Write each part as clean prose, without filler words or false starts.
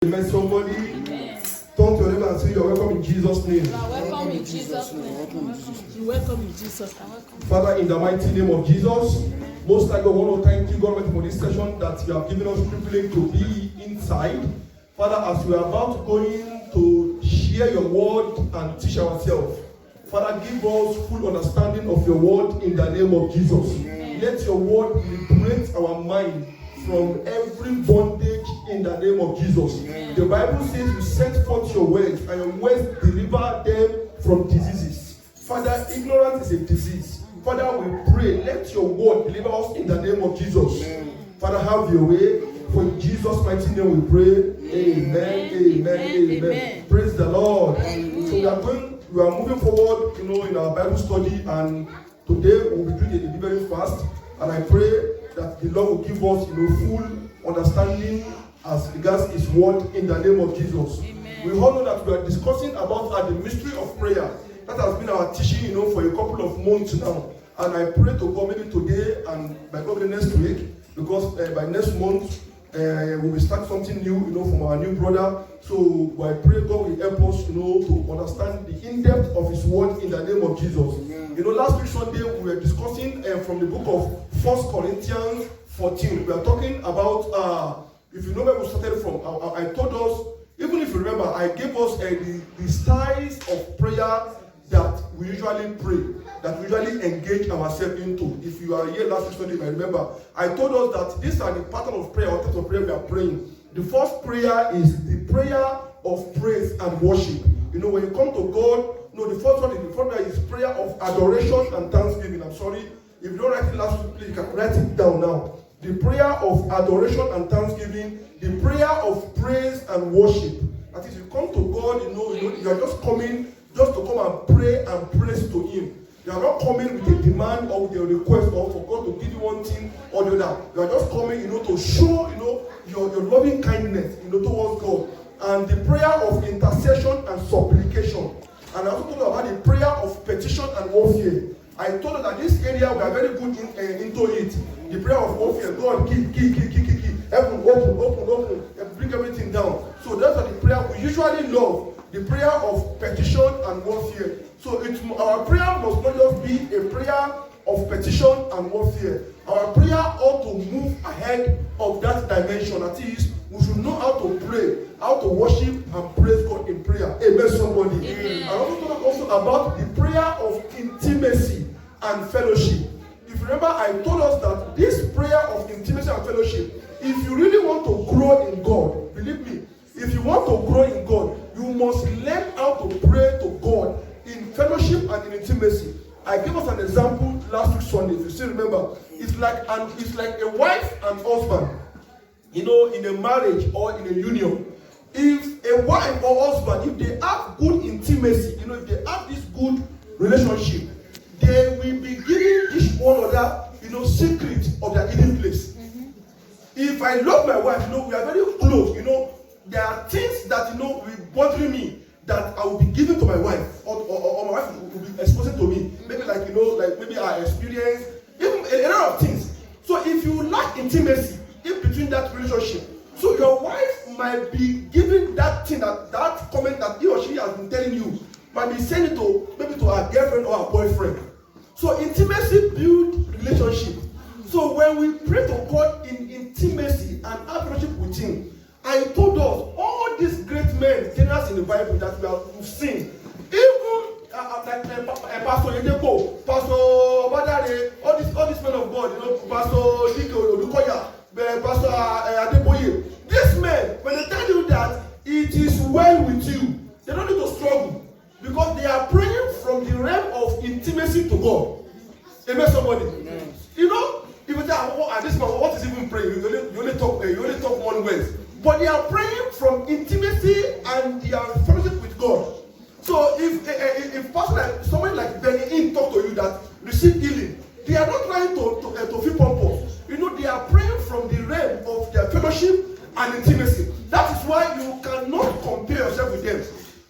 Amen. Somebody turn to them and say, "You're welcome in Jesus' name." You are welcome in Jesus' name. You welcome in Jesus' name. Father, in the mighty name of Jesus, most I want to thank you, God, for this session that you have given us the privilege to be inside. Father, as we are about going to share your word and teach ourselves, Father, give us full understanding of your word in the name of Jesus. Amen. Let your word liberate our mind from every bondage in the name of Jesus. Amen. The Bible says you send forth your words and your words deliver them from diseases. Father, ignorance is a disease. Father, we pray, let your word deliver us in the name of Jesus. Amen. Father, have your way. For in Jesus' mighty name we pray. Amen. Amen. Amen. Praise the Lord. So we are moving forward, in our Bible study, and today we'll be doing a very fast. And I pray that the Lord will give us, full understanding as regards His word in the name of Jesus. Amen. We all know that we are discussing about the mystery of prayer. That has been our teaching, for a couple of months now. And I pray to God maybe today and by God next week, because by next month we will start something new, from our new brother. So I pray God will help us, to understand the in-depth of His word in the name of Jesus. Amen. Last week Sunday we were discussing from the book of 1 Corinthians 14. We are talking about, if you know where we started from, I told us, even if you remember, I gave us the styles of prayer that we usually pray, that we usually engage ourselves into. If you are here last week Sunday, I remember, I told us that these are the pattern of prayer, or types of prayer we are praying. The first prayer is the prayer of praise and worship. When you come to God, the first one is prayer of adoration and thanksgiving. I'm sorry, if you don't write it last week, you can write it down now. The prayer of adoration and thanksgiving, the prayer of praise and worship. That is, you come to God, you are just coming just to come and pray and praise to Him. You are not coming with a demand or with a request or for God to give you one thing or the other. You are just coming, to show, your loving kindness, towards God. And the prayer of intercession and supplication. And I also told you about the prayer of petition and warfare. I told you that this area we are very good into it. The prayer of warfare. God, keep. Heaven, open, and bring everything down. So that's the prayer we usually love. The prayer of petition and warfare. So our prayer must not just be a prayer of petition and warfare. Our prayer ought to move ahead of that dimension. That is, we should know how to pray, how to worship and praise God in prayer. Amen, somebody. Amen. I also talk also about the prayer of intimacy and fellowship. If you remember, I told us that this prayer of intimacy and fellowship, if you really want to grow in God, believe me, if you want to grow in God, you must learn how to pray to God in fellowship and in intimacy. I gave us an example last week Sunday. If you still remember, it's like a wife and husband, in a marriage or in a union. If a wife or husband, if they have good intimacy, if they have this good relationship, they will be giving each one another, secret of their hidden place. Mm-hmm. If I love my wife, we are very close. There are things that will bother me that I will be giving to my wife, or my wife will be exposing to me. Maybe maybe I experience even a lot of things. So if you lack intimacy in between that relationship, so your wife might be giving that thing, that comment that he or she has been telling you, might be saying it to her girlfriend or her boyfriend. So intimacy builds relationship. So when we pray to God in intimacy and have relationship with Him, I told us all these great men, generals in the Bible that we've seen, even like Pastor Yedeko, Pastor Badare, all these men of God, Pastor Dike Olukoya, Pastor Adeboye. These men, when they tell you that it is well with you, they don't need to struggle because they are praying from the realm of intimacy to God. Amen, somebody. Amen. If you say, at this moment, what is even praying? You only talk one words. But they are praying from intimacy and they are fellowship with God. So if somebody like Benny Hinn talk to you that receive healing, they are not trying to feel pompous. They are praying from the realm of their fellowship and intimacy. That is why you cannot compare yourself with them.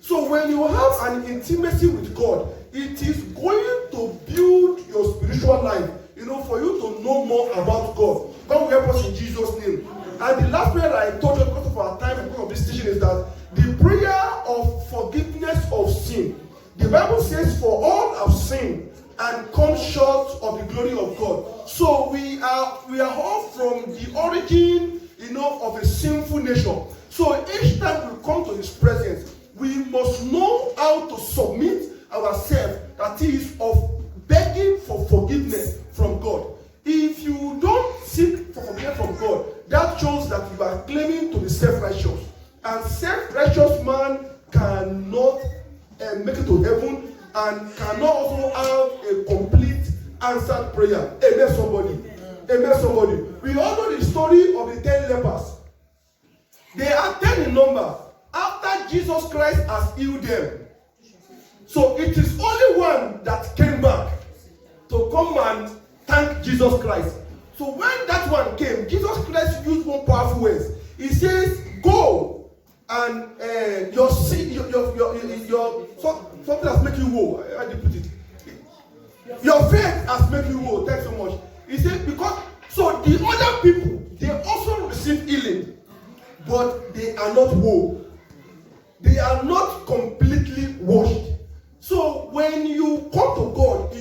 So when you have an intimacy with God, it is going to build your spiritual life. For you to know more about God. God will help us in Jesus' name. And the last prayer I told you because of our time and because of this teaching that the prayer of forgiveness of sin, the Bible says, for all have sinned and come short of the glory of God. So we are all from the origin, of a sinful nature. So each time we come to His presence, we must know how to submit ourselves, that is, of begging for forgiveness from God. If you don't seek for forgiveness from God, that shows that you are claiming to be self-righteous. And self-righteous man cannot make it to heaven and cannot also have a complete answered prayer. Amen, somebody. Amen, somebody. We all know the story of the 10 lepers. They are 10 in number after Jesus Christ has healed them. So it is only one that came back to come and thank Jesus Christ. So when that one came, Jesus Christ used one powerful words. He says, go and your sin, your something has made you whole. How do you put it? Your faith has made you whole. Thanks so much. He said, because so the other people, they also receive healing, but they are not whole. They are not completely washed. So when you come to God,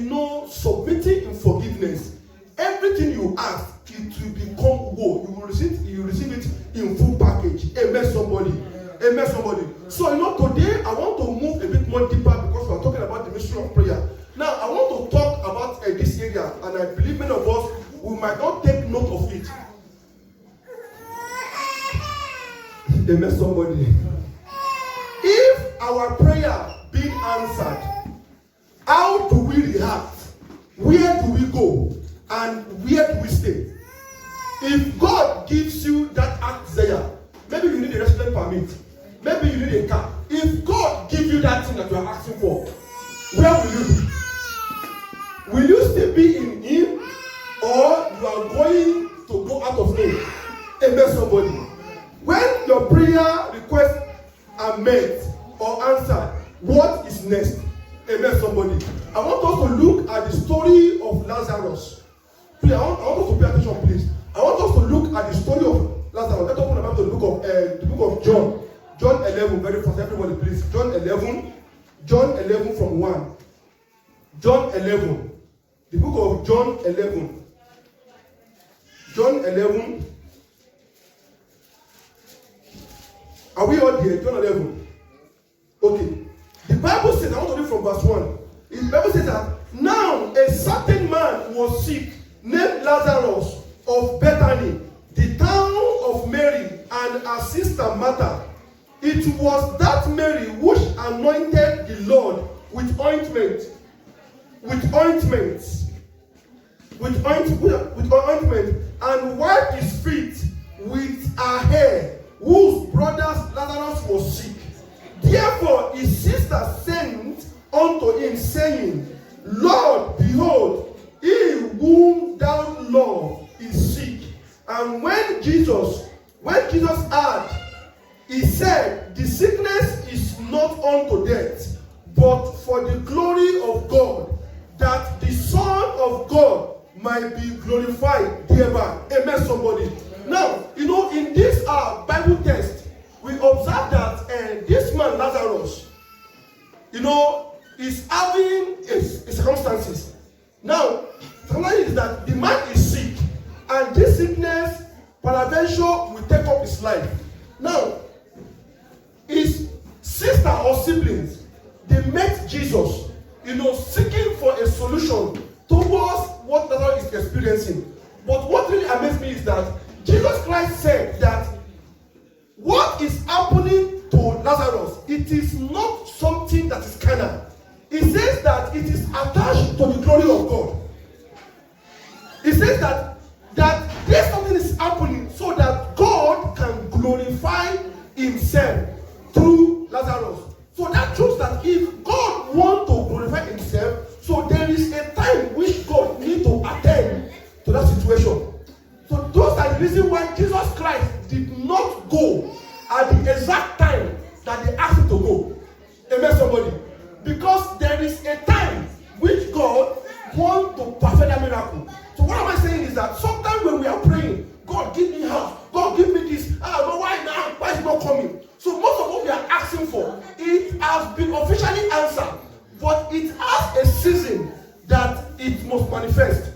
submitting in forgiveness, everything you ask, it will become whole. You will receive it in full package. Amen, somebody. Amen, somebody. So today I want to move a bit more deeper because we are talking about the mystery of prayer. Now I want to talk about this area, and I believe many of us we might not take note of it. Amen, somebody. If our prayer being answered, how do we react? Where do we go? And where do we stay? If God gives you that heart desire, maybe you need a resident permit, maybe you need a car. If God gives you that thing that you are asking for, where will you be? Will you still be in Him, or you are going to go out of Him? Amen, somebody. When your prayer requests are met or answered, what is next? Amen, somebody. I want us to look at the story of Lazarus. Please, I want us to pay attention, please. I want us to look at the story of Lazarus. Let's open up to the book of John. John 11, very fast, everybody, please. John 11 from 1. John 11. The book of John 11. John 11. Are we all there? John 11. Okay. The Bible says, I want to read from verse 1. The Bible says that now a certain man was sick, named Lazarus of Bethany, the town of Mary and her sister Martha. It was that Mary which anointed the Lord with ointment, and wiped his feet with her hair, whose brother Lazarus was sick. Therefore his sister sent unto him, saying, Lord, behold, he whom thou love is sick. And when Jesus heard, he said, the sickness is not unto death, but for the glory of God, that the Son of God might be glorified thereby. Amen, somebody. Now, in this Bible text, we observe that this man Lazarus, is having his circumstances. Now, the reality is that the man is sick, and this sickness, peradventure, will take up his life. Now, his sister or siblings, they met Jesus, seeking for a solution towards what Lazarus is experiencing. But what really amazed me is that Jesus Christ said that what is happening to Lazarus, it is not something that is carnal. He says that it is attached to the glory of God. He says that there's something is happening so that God can glorify Himself through Lazarus. So that shows that if God wants to glorify Himself, so there is a time which God needs to attend to that situation. So those are the reasons why Jesus Christ did not go at the exact time that they asked Him to go. Amen, somebody. Because there is a time which God wants to perfect that miracle. So what am I saying is that sometimes when we are praying, God give me house, God give me this, but why now? Why is it not coming? So asking for, it has been officially answered, but it has a season that it must manifest.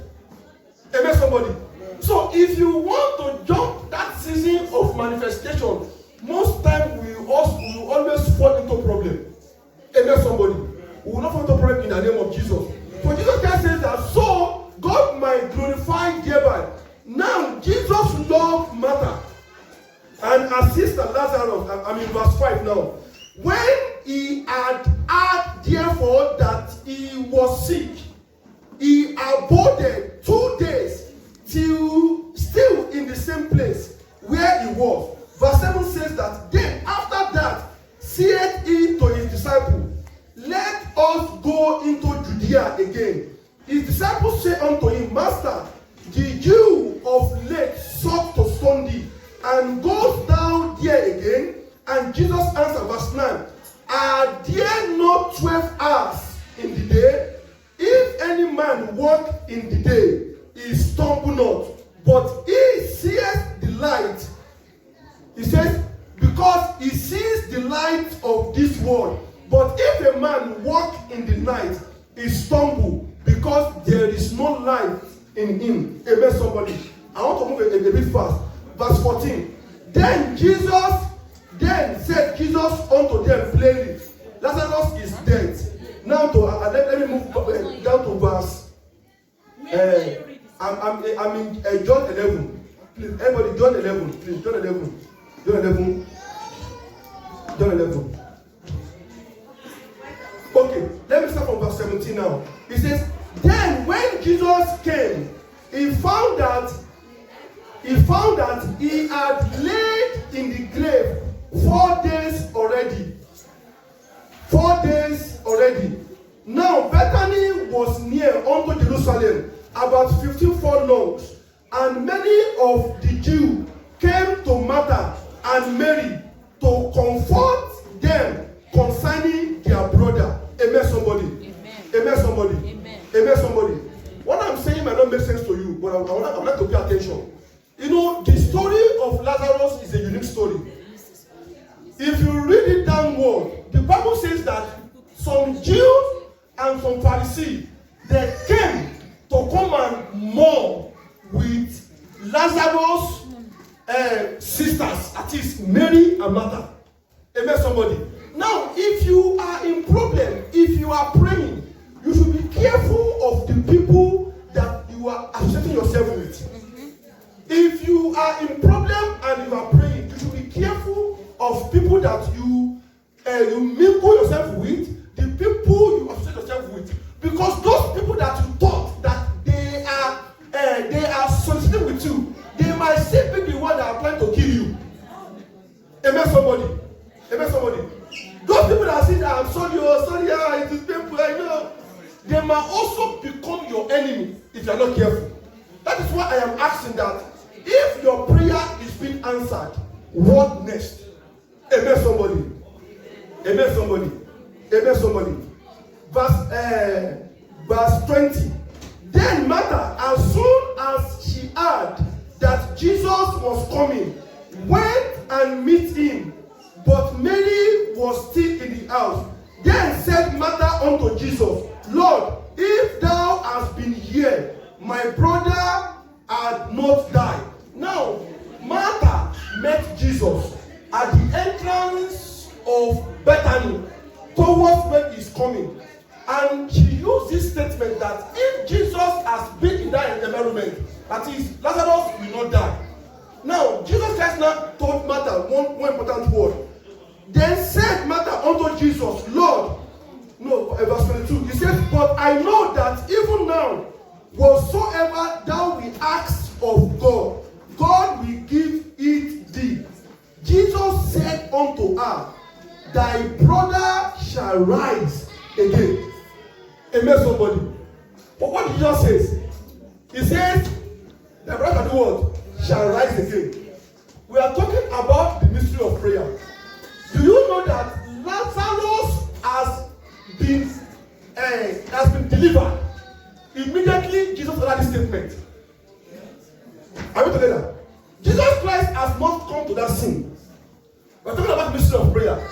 Amen, somebody. So if you want to jump that season of manifestation, most time we will always fall into problem. Amen, somebody. We will not fall into problem in the name of Jesus. For Jesus Christ says that, so God might glorify thereby. Now, Jesus loved Martha and her sister Lazarus. I'm in verse 5 now. When he had heard therefore that he was sick, he abode 2 days till still in the same place where he was. Verse 7 says that, then after that saith he to his disciples, let us go into Judea again. His disciples say unto him, Master, the Jew of late sought to stone thee, and goest thou there again? And Jesus answered, verse 9, are there not 12 hours in the day? If any man walk in the day, he stumble not, but he seeth the light. He says, because he sees the light of this world. But if a man walk in the night, he stumble, because there is no light in him. Amen, somebody. I want to move a bit fast. Verse 14. Then said Jesus unto them plainly, Lazarus is dead. Now let me move down to verse. I'm in John 11. Please, everybody, John 11. Please, John 11. John 11. John 11. Okay, let me start from verse 17 now. It says, then when Jesus came, he found that he had laid in the grave 4 days already. 4 days already. Now Bethany was near unto Jerusalem, about 15 furlongs, and many of the Jews came to Martha and Mary to comfort them concerning their brother. Amen, somebody. Amen. Amen, somebody. Amen. Amen, somebody. What I'm saying might not make sense to you, but I would like to pay attention. You know, the story of Lazarus is a unique story. If you read it downward, the Bible says that some Jews and some Pharisees, they came to come and mourn with Lazarus' sisters, that is Mary and Martha. Amen, somebody. Now, if you are in problem, if you are praying, you should be careful of the people that you are associating yourself with. Mm-hmm. If you are in problem and you are praying, you should be careful of people that you mingle yourself with, the people you associate yourself with, because those people that you thought that they are soliciting with you, they might still be the one that are planning to kill you. Amen, somebody. Amen, somebody. Those people that say that I'm sorry, it is painful, I know. They might also become your enemy if you are not careful. That is why I am asking that if your prayer is being answered, what next? Amen, somebody. Amen, somebody. Amen, somebody. Verse 20. Then Martha, as soon as she heard that Jesus was coming, went and met him. But Mary was still in the house. Then said Martha unto Jesus, Lord, if thou hast been here, my brother had not died. Now, Martha met Jesus at the entrance of Bethany, towards where he's coming. And she used this statement that if Jesus has been in that environment, that is, Lazarus will not die. Now, Jesus Christ now told Martha one important word. Then said Martha unto Jesus, Lord, verse 22, he says, but I know that even now, whatsoever thou wilt ask of God, God will give it thee. Jesus said unto her, thy brother shall rise again. Amen, somebody. But what did Jesus say? He says, thy brother do what? Shall rise again. We are talking about the mystery of prayer. Do you know that Lazarus has been delivered? Immediately, Jesus uttered this statement. Are we together? Jesus Christ has not come to that scene. We are talking about the mystery of prayer.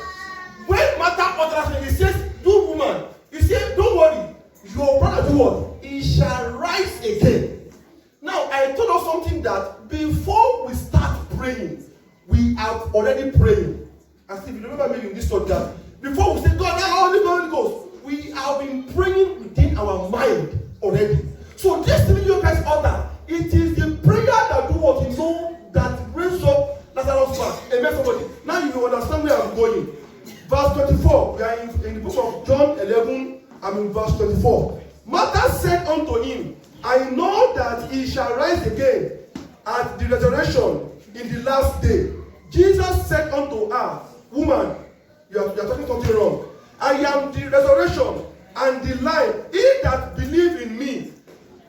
other thing, he says, "Do woman." He said, "Don't worry, your brother do what? He shall rise again." Now, I told us something that before we start praying, we have already prayed. As if you remember me in this thought that before we say, "God, now Holy Ghost," we have been praying within our mind already. So this video Christ order, it is the prayer that do what you know that raise up Lazarus back. Amen, somebody. Now you will understand where I'm going. Verse 24. We are in the book of John 11. I'm in verse 24. Martha said unto him, "I know that he shall rise again at the resurrection in the last day." Jesus said unto her, "Woman, you are talking something wrong. I am the resurrection and the life. He that believe in me,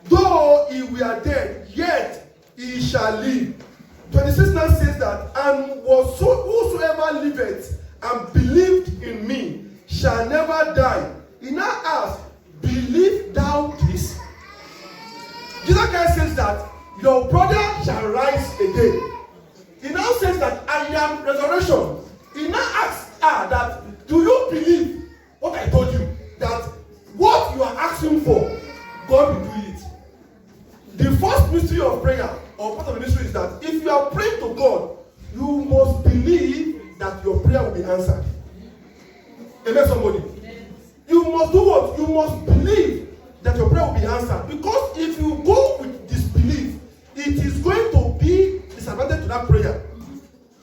though he were dead, yet he shall live." 26 now says that, "And whosoever liveth and believed in me shall never die." He now asks, "Believe thou this?" Jesus Christ says that your brother shall rise again. He now says that I am resurrection. He now asks her that, "Do you believe what I told you? That what you are asking for, God will do it." The first mystery of prayer, or part of the mystery, is that if you are praying to God, you must believe that your prayer will be answered. Amen, somebody. You must do what? You must believe that your prayer will be answered. Because if you go with disbelief, it is going to be disadvantage to that prayer.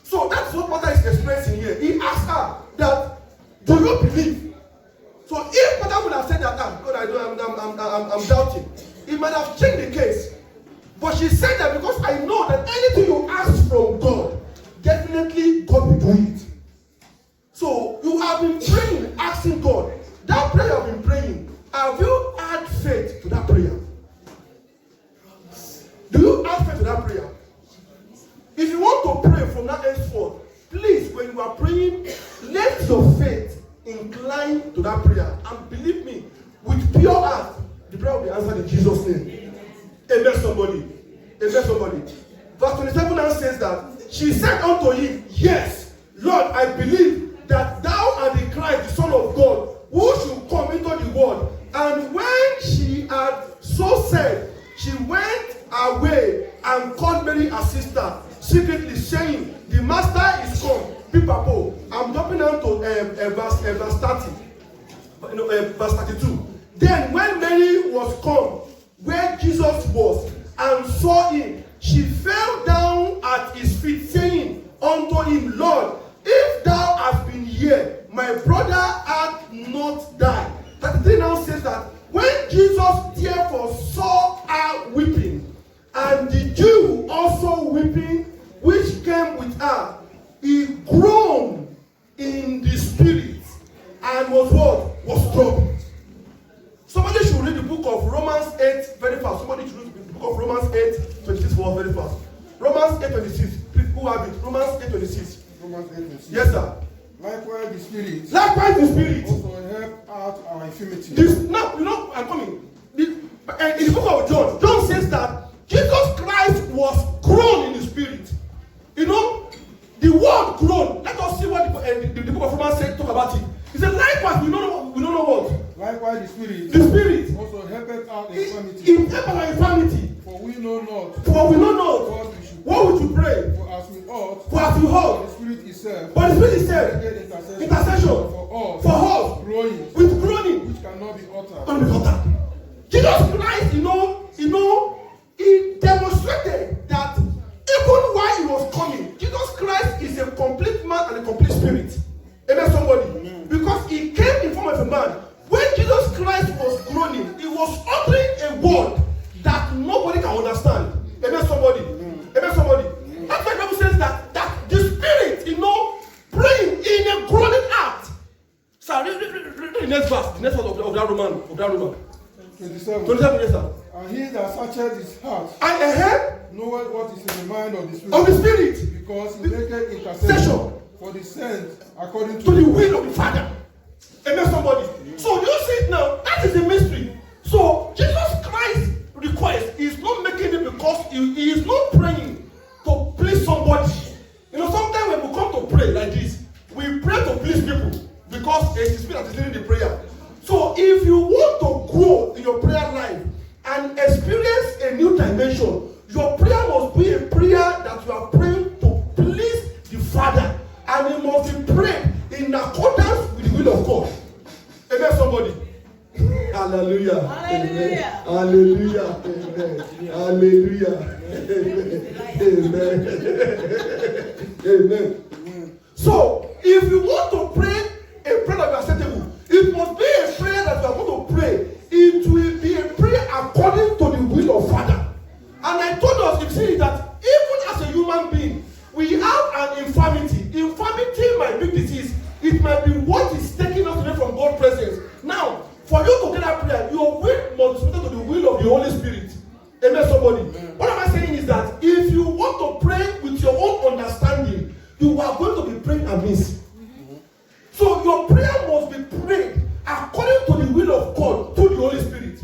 So that's what Martha is expressing here. He asked her that, "Do you believe?" So if Martha would have said that, "God, I'm doubting," it might have changed the case. But she said that because I know that anything you ask from God, definitely God will do it. So you have been praying, asking God. That prayer you have been praying, have you had faith to that prayer? Do you have faith to that prayer? If you want to pray from that henceforth, please, when you are praying, let your faith incline to that prayer. And believe me, with pure heart, the prayer will be answered in Jesus' name. Amen, somebody. Amen, somebody. Verse 27 now says that, "She said unto him, Yes, Lord, I believe that thou art the Christ, the Son of God, who should come into the world." And when she had so said, she went away and called Mary her sister, secretly saying, "The master is come." People, I'm jumping down to verse 30. Verse 32. Then when Mary was come where Jesus was and saw him, she fell down at his feet, saying unto him, "Lord, if thou hast been here, my brother hath not died." 33 now says that when Jesus therefore saw her weeping, and the Jew also weeping, which came with her, he groaned in the spirit and was what? Was troubled. Somebody should read the book of Romans 8 very fast. Somebody should read the book of Romans 8, 26 very fast. Romans 8, 26. Please, who have it? Romans 8, 26. Romans 8, 26. Yes, sir. Likewise the Spirit. Likewise the Spirit. Also help out our infirmity. Now, I'm coming. In the book of John, John says that Jesus Christ was grown in the Spirit. You know, the word grown. Let us see what the book of Romans said, talk about it. He said, likewise, we don't know what. Likewise the Spirit. The Spirit also helpeth out infirmity. In help our infirmity. For we know not. For we know not what we should pray. For as we ought. For as we ought. The Spirit itself. But the Spirit itself. Intercession. For us. Growing. With groaning. Which cannot be uttered. Cannot be uttered. Jesus Christ, he demonstrated that even while he was coming, Jesus Christ is a complete man and a complete spirit. Amen, somebody. Because he came in form of a man. When Jesus Christ was groaning, he was uttering a word that nobody can understand. Amen, somebody. Amen, somebody. That's why the Bible says that the spirit, praying in a groaning act. So read the next verse. The next verse of that Roman. 27. 27, yes, sir. And he that searcheth his heart knoweth what is in the mind of the Spirit. Of the Spirit. Because he maketh intercession for the saints according to the will of the Father. Amen, somebody. So you see it now, that is the mystery. So Jesus Christ's request is not making it because he is not praying to please somebody. Sometimes when we come to pray like this, we pray to please people. because it is spirit that is leading the prayer. So if you want to grow in your prayer life and experience a new dimension, your prayer must be a prayer that you are praying to please the Father, and it must be prayed in accordance with the will of God. Amen, somebody. Hallelujah. Hallelujah. Hallelujah. Amen. Hallelujah. Amen. Amen. So, if you want to pray a prayer that is acceptable, it must be a prayer that you are going to pray. It will be a prayer according to the will of Father. And I told us, you see, that even as a human being, we have an infirmity. Infirmity might be disease. It might be what is taking us away from God's presence. Now, for you to get that prayer, your will must be submitted to the will of the Holy Spirit. Amen, somebody. Amen. What am I saying is that if you want to pray with your own understanding, you are going to be praying amiss. So your prayer must be prayed according to the will of God through the Holy Spirit.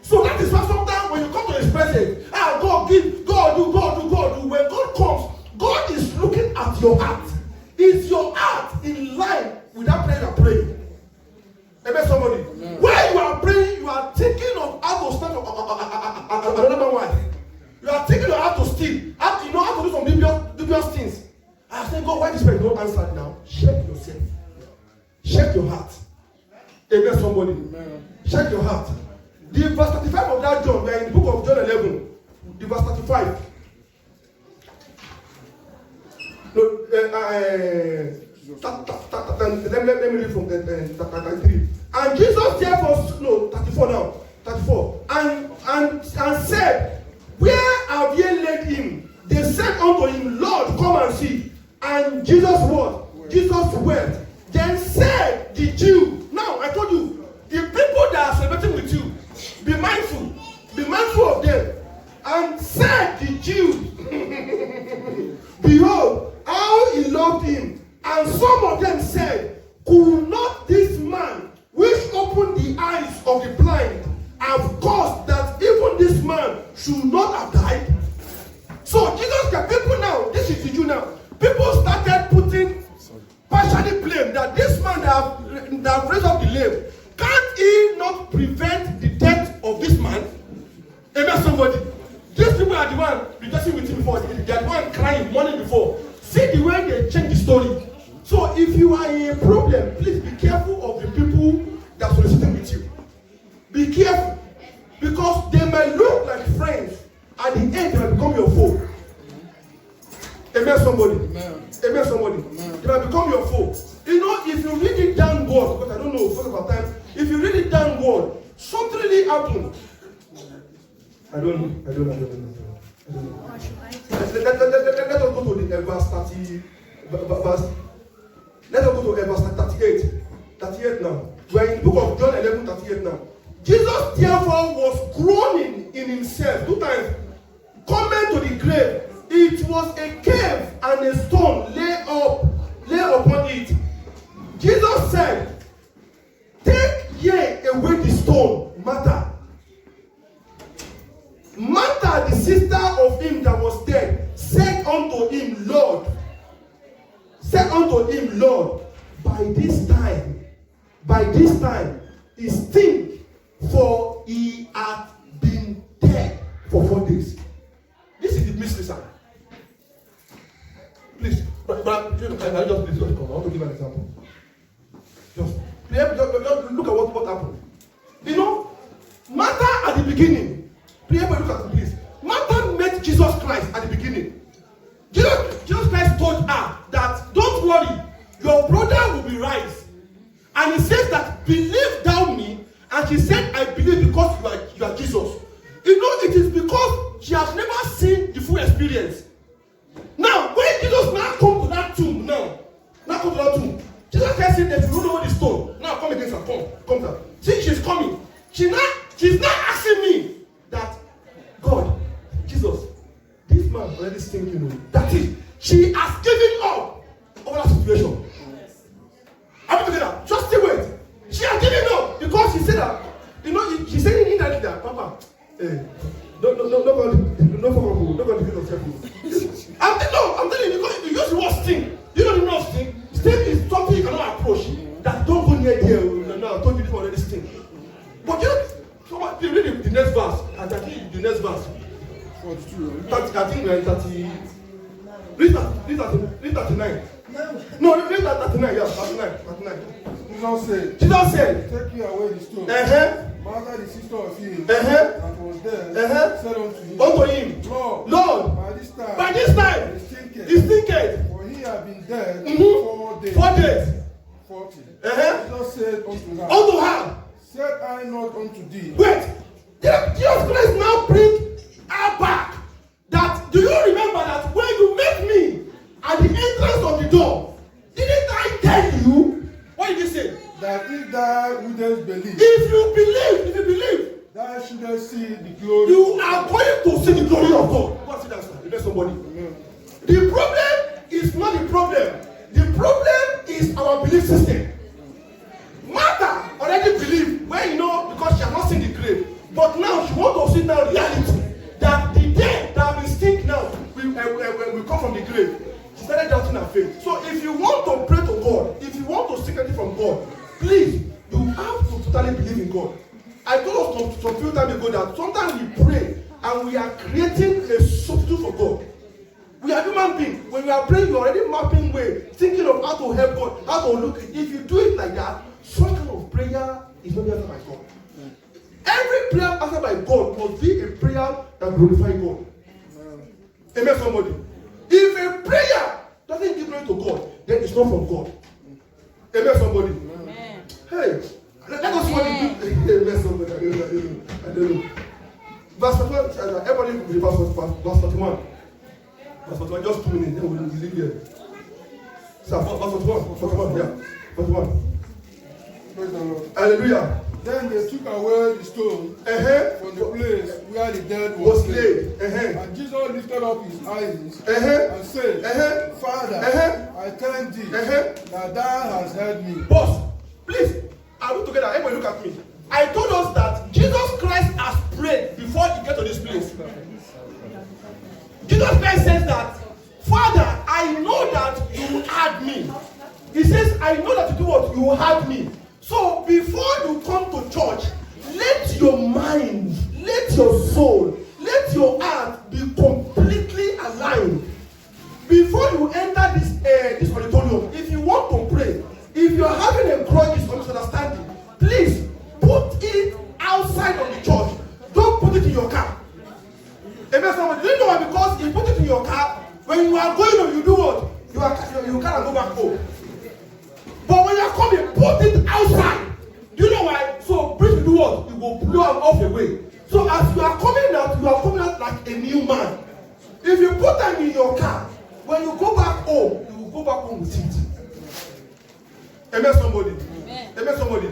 So that is why sometimes when you come to His presence, God give, God do, God do, God do. When God comes, God is looking at your heart. Is your heart in line with that prayer you are praying? Amen, somebody. Amen. When you are praying, you are thinking of how to start another wife. You are thinking of how to steal. You know how to do some dubious things. I say, God, why this prayer don't answer now? Check yourself. Check your heart. Amen, somebody. Amen. Check your heart. The verse 35 of that John, we are in the book of John 11. The verse 35. No, let me read from 33. And Jesus therefore, no, 34 now, 34. And said, where have ye laid him? They said unto him, Lord, come and see. And Jesus what? Jesus wept. Then said the Jew. Now I told you, the people that are celebrating with you, be mindful of them. And said the Jews, behold, how he loved him. And some of them said, could not this man, which opened the eyes of the blind, have caused that even this man should not have died? So Jesus, the people now, this is the Jew now. People started putting partially blame that this man that raised up the lame, can't he not prevent the death of this man? Amen, somebody. These people are the one rejoicing with him before. They are the one crying, mourning before. See the way they change the story. So if you are in a problem, please be careful of the people that are soliciting with you. Be careful. Because they might look like friends. At the end, they might become your foe. Amen, somebody. Amen, somebody. Amen. They might become your foe. You know, if you read it downward, because I don't know, for the time, if you read it downward, something really happened. I don't know. Let us go to the verse 30. Let us go to verse 38. 38 now. We are in the book of John 11, 38 now. Jesus therefore was groaning in himself 2 times, coming to the grave. It was a cave and a stone lay upon it. Jesus said, take ye away the stone, Martha. Martha, the sister of him that was dead, said unto him, Lord, by this time, he stink, for he had been dead for 4 days. This is the mystery, sir. Please, but I just come. I want to give an example. Just look at what happened. You know, Martha at the beginning. Please look at it, please. Martha met Jesus Christ at the beginning. Jesus Christ told her that don't worry, your brother will be rise. And he says that believe thou me. And she said, I believe because you are Jesus. You know, it is because she has never seen the full experience. Now, when Jesus now come to that tomb, Jesus Christ said that you don't know the stone. Now come against her, come down. See, she's coming. She's not asking me that, God, Jesus, this man already thinking. That is, she has given up over that situation. Are we together? Just stay wait. She has given up because she said that, you know, she said indirectly that, Papa, no, I'm telling you, because you use the word sting. You know the word sting? Sting is something you cannot approach. That don't 42. 30, I think we're in 30. Read 39. No, read that 39. Yeah, 39. Jesus said, take you away the stone. Martha, the sister of him that was there, said unto him, Lord, by this time, he stinketh. For he had been dead 4 days. 4 days. 40. Jesus said unto her, said I not unto thee? Wait, Jesus Christ now bring her back. That, do you remember that when you met me at the entrance of the door, didn't I tell you? What did he say? That if thou wouldest believe, if you believe, thou shouldest see the glory. You are going to see the glory of God. What's it that? Let somebody. Amen. The problem is not the problem. The problem is our belief system. Martha already believed when because she has not seen the grave. But now she wants to see now reality that the dead that will stink now will come from the grave. She started doubting her faith. So if you want to pray to God, if you want to seek anything from God, please, you have to totally believe in God. I told us some few times ago that sometimes we pray and we are creating a substitute for God. We are human beings. When you are praying, you are already mapping way, thinking of how to help God, how to look. If you do it like that, some kind of prayer is not answered by God. Every prayer answered by God must be a prayer that glorifies God. Amen, somebody. If a prayer doesn't give glory to God, then it's not from God. Amen, somebody. Amen. Hey, let us see. Amen, somebody. I don't know. Verse 41. Everybody read verse 41. Verse 41. Just 2 minutes. Then we'll leave here. Sir, verse 41. Yeah, 41. Praise the Lord. Hallelujah. Then they took away the stone from the place where the dead was laid. And Jesus lifted up his eyes and said, Father, I thank thee that thou hast heard me. Boss, please, are we together? Everybody look at me. I told us that Jesus Christ has prayed before he get to this place. Jesus Christ says that, Father, I know that you heard me. He says, I know that you do what? You heard me. So before you come to church, let your mind, let your soul, let your heart be completely aligned. Before you enter this auditorium, if you want to pray, if you are having a grudge or misunderstanding, please put it outside of the church. Don't put it in your car. Amen. Somebody, do you know why? Because if you put it in your car, when you are going home, you do what? You can't go back home. But when you are coming, put it outside. Do you know why? So breeze will do what? It will blow them off away. So as you are coming out like a new man. If you put them in your car, when you go back home, you will go back home with it. Amen, somebody. Amen, somebody.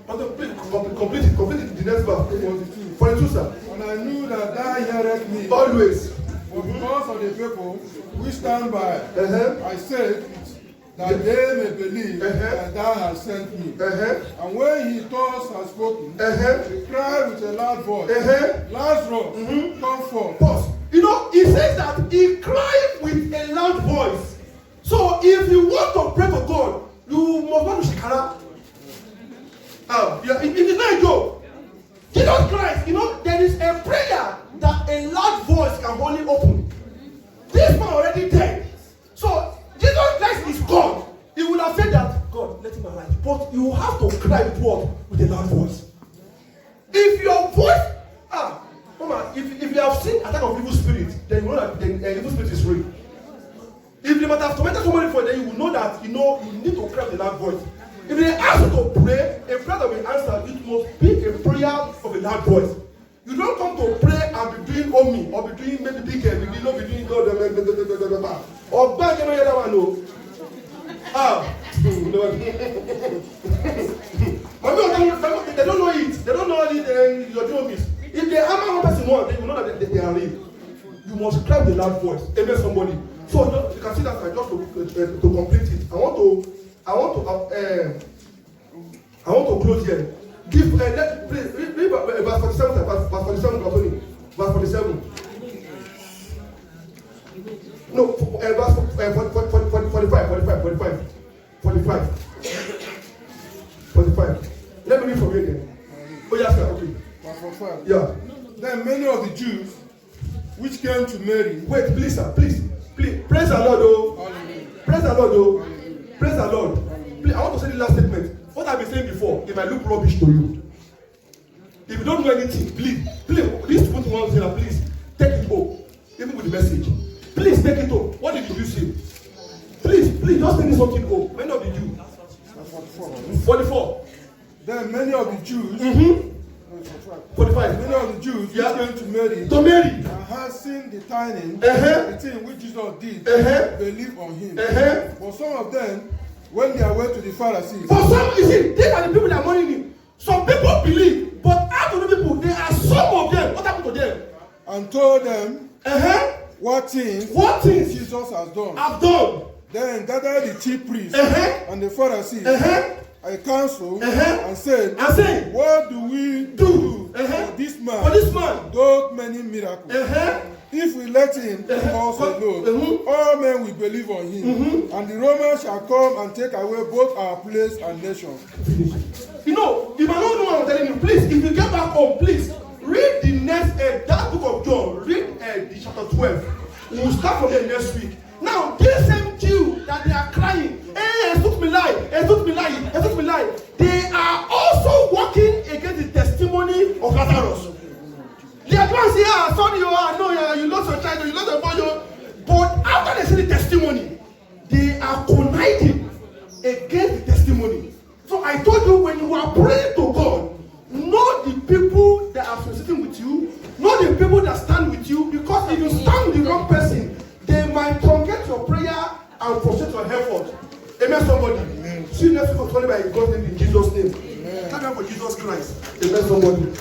But please complete it. The next verse. 42, sir. And I knew that thou hearest me. Always. But because of the people which stand by, I said, that they may believe that thou hast sent me. And when he thus has spoken, he cried with a loud voice, Lazarus, come forth. Pause. He says that he cried with a loud voice. So if you want to pray to God, you must not do shakara. It is not a joke. Jesus Christ, there is a prayer that a loud voice can only open. This man already dead. So Jesus Christ is God. He would have said that, God, let him arise. But you have to cry with what? With a loud voice. If your voice, Mama, if you have seen attack of evil spirit, then you know that the evil spirit is real. If they might have tormented somebody for then you will know that you need to cry with a loud voice. If they ask you to pray, a prayer that will answer, it must be a prayer of a loud voice. You don't come to pray and be doing omi or be doing maybe big head, be doing God, or bang the other one. No. They don't know it. They don't know it. You're doing this. If they hammer one person once, then you know that they are real. You must cry with a loud voice. Amen, somebody. So you can see that I just to complete it. I want to close here. Please read verse 47. Verse 47, Anthony. Verse 47. No, verse 45. Let me read from here again. Oh, yes, sir. Okay. Verse 45. Yeah. Then many of the Jews which came to Mary. Wait, please, sir, please. Praise the Lord, oh. Hallelujah. Praise the Lord, oh. Hallelujah. Praise the Lord. Please, I want to say the last statement. What I've been saying before, it might look rubbish to you. If you don't know anything, please, this 21 zero, please take it home, even with the message. Please take it home. What did you say? Please, just take something home. Many of the Jews. 44. Then many of the Jews. 45. Many of the Jews which came to Mary. And had seen the tidings, the thing which Jesus did, believe on him. But some of them, when they went to the Pharisees. For some, you see, these are the people that are money him. Some people believe, but out of the people, there are some of them. What happened to them? And told them what things Jesus has done. Then gathered the chief priests and the Pharisees, a council, and said, what do we do for this man? Those many miracles. If we let him us alone, all men will believe on him, and the Romans shall come and take away both our place and nation. You know, if I don't know what I'm telling you, please, if you get back home, please read the next that book of John. Read the chapter 12. We'll start from there next week. Now, this same Jew that they are crying, they are also working against the testimony of Lazarus. They are going to say, sorry, you lost your child, you lost your boy. But after they see the testimony, they are conniving against the testimony. So I told you, when you are praying to God, know the people that are associating with you, know the people that stand with you, because if you stand with the wrong person, they might truncate your prayer and frustrate your effort. Amen, somebody. Amen. See you next week, by God's name, in Jesus' name. Thank you for Jesus Christ. Amen, somebody.